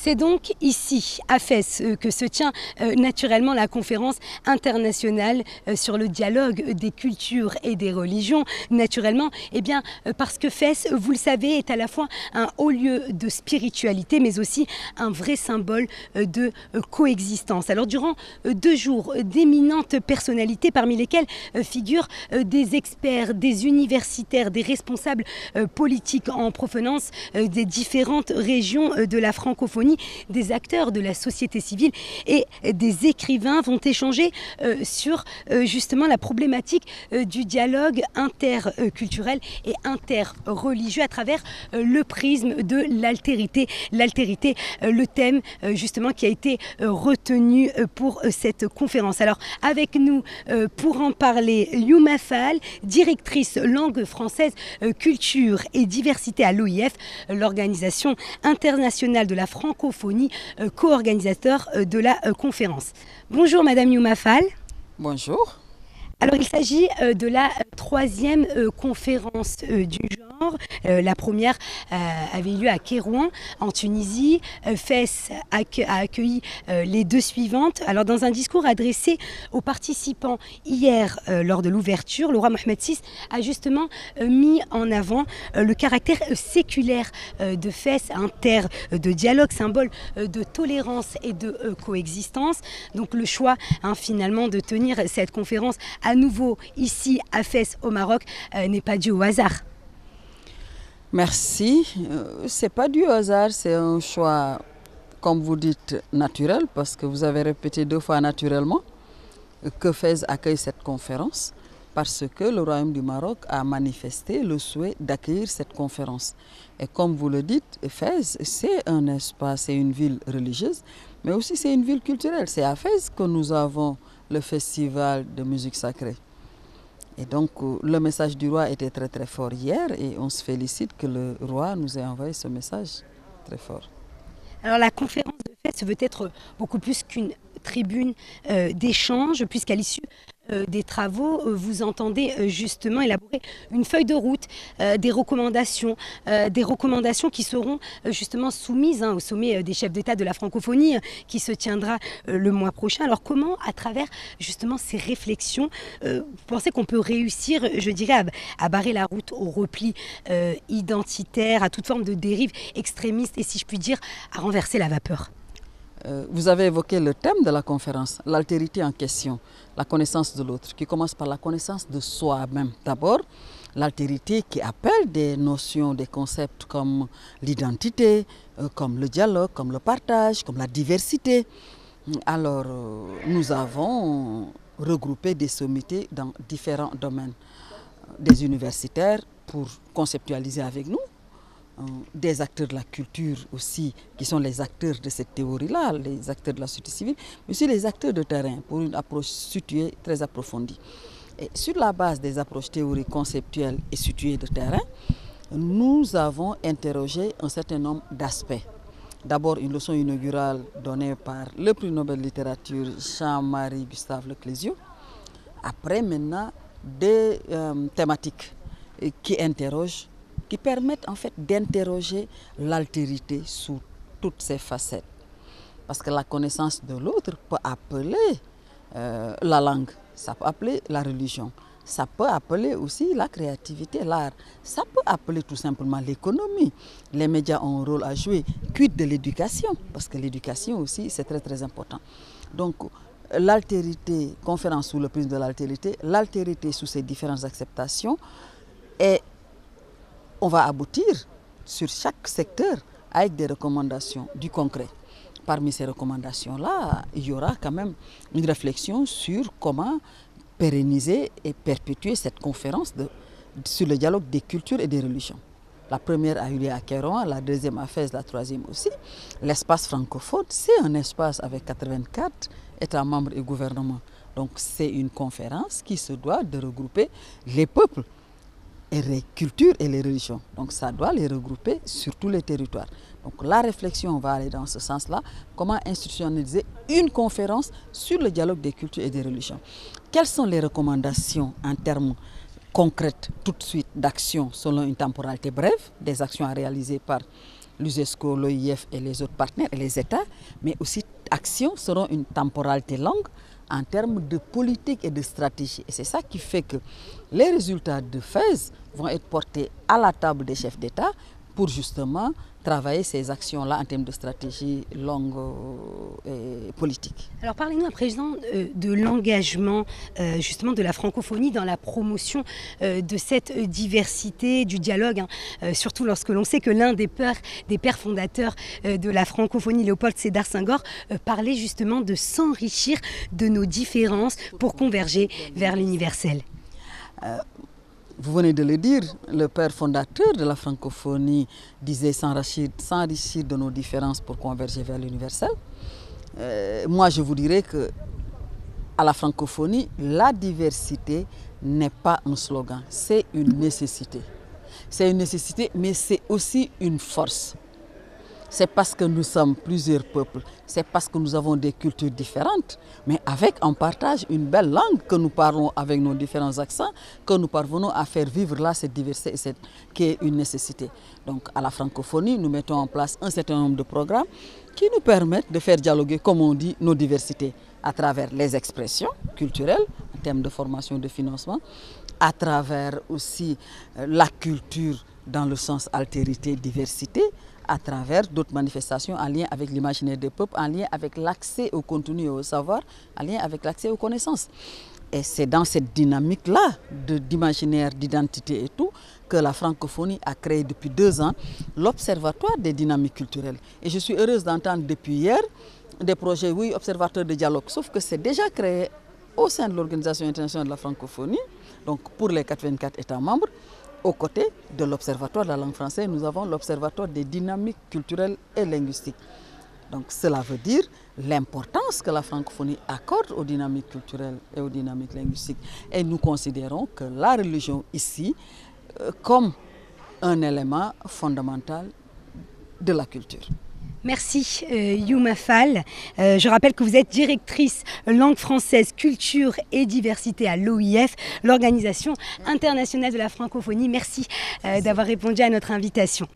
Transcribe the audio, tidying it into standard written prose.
C'est donc ici, à Fès, que se tient naturellement la conférence internationale sur le dialogue des cultures et des religions. Naturellement, parce que Fès, vous le savez, est à la fois un haut lieu de spiritualité, mais aussi un vrai symbole de coexistence. Alors, durant 2 jours, d'éminentes personnalités, parmi lesquelles figurent des experts, des universitaires, des responsables politiques en provenance des différentes régions de la francophonie, des acteurs de la société civile et des écrivains vont échanger sur justement la problématique du dialogue interculturel et interreligieux à travers le prisme de l'altérité. L'altérité, le thème justement qui a été retenu pour cette conférence. Alors avec nous pour en parler, Youma Fall, directrice langue française, culture et diversité à l'OIF, l'Organisation internationale de la francophonie, co-organisateur de la conférence. Bonjour Madame Youma Fall. Bonjour. Alors il s'agit de la 3e conférence du genre. La première avait lieu à Kérouan en Tunisie. Fès a accueilli les 2 suivantes. Alors dans un discours adressé aux participants hier lors de l'ouverture, le roi Mohamed VI a justement mis en avant le caractère séculaire de Fès, un terre de dialogue, symbole de tolérance et de coexistence. Donc le choix finalement de tenir cette conférence à nouveau ici à Fès au Maroc n'est pas dû au hasard. Merci. C'est pas dû au hasard, c'est un choix, comme vous dites, naturel, parce que vous avez répété 2 fois naturellement que Fès accueille cette conférence, parce que le Royaume du Maroc a manifesté le souhait d'accueillir cette conférence. Et comme vous le dites, Fès, c'est un espace, c'est une ville religieuse, mais aussi c'est une ville culturelle. C'est à Fès que nous avons le festival de musique sacrée. Et donc le message du roi était très très fort hier et on se félicite que le roi nous ait envoyé ce message très fort. Alors la conférence de Fès veut être beaucoup plus qu'une tribune d'échange, puisqu'à l'issue des travaux, vous entendez justement élaborer une feuille de route, des recommandations qui seront justement soumises au sommet des chefs d'État de la francophonie qui se tiendra le mois prochain. Alors comment, à travers justement ces réflexions, vous pensez qu'on peut réussir, je dirais, à barrer la route au repli identitaire, à toute forme de dérive extrémiste et, si je puis dire, à renverser la vapeur? Vous avez évoqué le thème de la conférence, l'altérité en question, la connaissance de l'autre, qui commence par la connaissance de soi-même. D'abord, l'altérité qui appelle des notions, des concepts comme l'identité, comme le dialogue, comme le partage, comme la diversité. Alors, nous avons regroupé des sommités dans différents domaines. Des universitaires pour conceptualiser avec nous, des acteurs de la culture aussi, qui sont les acteurs de cette théorie-là, les acteurs de la société civile, mais aussi les acteurs de terrain pour une approche située, très approfondie. Et sur la base des approches théoriques, conceptuelles et situées de terrain, nous avons interrogé un certain nombre d'aspects. D'abord, une leçon inaugurale donnée par le prix Nobel de littérature Jean-Marie Gustave Leclésio. Après, maintenant, des thématiques qui interrogent, qui permettent en fait d'interroger l'altérité sous toutes ses facettes. Parce que la connaissance de l'autre peut appeler la langue, ça peut appeler la religion, ça peut appeler aussi la créativité, l'art, ça peut appeler tout simplement l'économie. Les médias ont un rôle à jouer. Quid de l'éducation? Parce que l'éducation aussi, c'est très très important. Donc, l'altérité, conférence sous le prisme de l'altérité sous ses différentes acceptations, et on va aboutir sur chaque secteur avec des recommandations, du concret. Parmi ces recommandations-là, il y aura quand même une réflexion sur comment pérenniser et perpétuer cette conférence sur le dialogue des cultures et des religions. La première a eu lieu à Kérouan, la deuxième à Fès, la troisième aussi. L'espace francophone, c'est un espace avec 84 États membres et gouvernements. Donc c'est une conférence qui se doit de regrouper les peuples et les cultures et les religions. Donc ça doit les regrouper sur tous les territoires. Donc la réflexion va aller dans ce sens-là. Comment institutionnaliser une conférence sur le dialogue des cultures et des religions? Quelles sont les recommandations en termes concrets tout de suite d'actions selon une temporalité brève, des actions à réaliser par l'USESCO, l'OIF et les autres partenaires et les États, mais aussi action seront une temporalité longue en termes de politique et de stratégie. Et c'est ça qui fait que les résultats de FAISE vont être portés à la table des chefs d'État pour justement travailler ces actions-là en termes de stratégie longue et politique. Alors parlez-nous à présent de l'engagement justement de la francophonie dans la promotion de cette diversité, du dialogue, surtout lorsque l'on sait que l'un des pères fondateurs de la francophonie, Léopold Sédar Senghor, parlait justement de s'enrichir de nos différences pour converger vers l'universel. Vous venez de le dire, le père fondateur de la francophonie disait s'enrichir de nos différences pour converger vers l'universel. Moi, je vous dirais que à la francophonie, la diversité n'est pas un slogan, c'est une nécessité. C'est une nécessité, mais c'est aussi une force. C'est parce que nous sommes plusieurs peuples, c'est parce que nous avons des cultures différentes, mais on partage une belle langue que nous parlons avec nos différents accents, que nous parvenons à faire vivre là cette diversité qui est une nécessité. Donc à la francophonie, nous mettons en place un certain nombre de programmes qui nous permettent de faire dialoguer, comme on dit, nos diversités à travers les expressions culturelles, en termes de formation et de financement, à travers aussi la culture dans le sens altérité, diversité, à travers d'autres manifestations en lien avec l'imaginaire des peuples, en lien avec l'accès au contenu et au savoir, en lien avec l'accès aux connaissances. Et c'est dans cette dynamique-là d'imaginaire, d'identité et tout, que la francophonie a créé depuis 2 ans l'Observatoire des dynamiques culturelles. Et je suis heureuse d'entendre depuis hier des projets, oui, observateurs de dialogue, sauf que c'est déjà créé au sein de l'Organisation internationale de la francophonie, donc pour les 84 États membres. Aux côtés de l'Observatoire de la langue française, nous avons l'Observatoire des dynamiques culturelles et linguistiques. Donc cela veut dire l'importance que la francophonie accorde aux dynamiques culturelles et aux dynamiques linguistiques. Et nous considérons que la religion ici comme un élément fondamental de la culture. Merci Youma Fall. Je rappelle que vous êtes directrice langue française, culture et diversité à l'OIF, l'Organisation internationale de la francophonie. Merci d'avoir répondu à notre invitation.